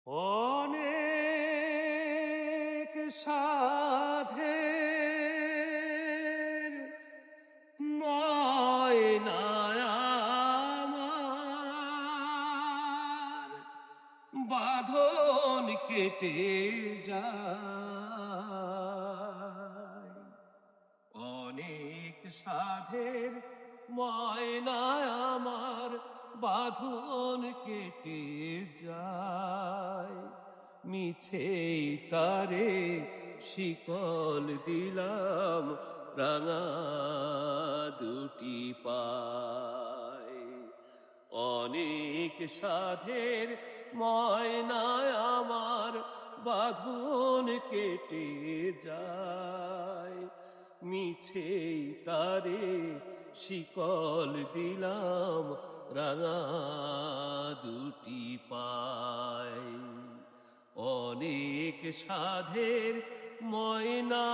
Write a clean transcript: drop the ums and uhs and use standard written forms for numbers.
অনেক সাধের ময়নায় আমার বাঁধন কেটে যায়। অনেক সাধের ময়নায় আমার বাঁধন কেটে যায়। মিছেই তারে শিকল দিলাম রাঙা দুটি পায়। অনেক সাধের ময়নায় আমার বাঁধন কেটে যায়। মিছেই তারে শিকল দিলাম রাঙা দুটি পায়। অনেক সাধের ময়না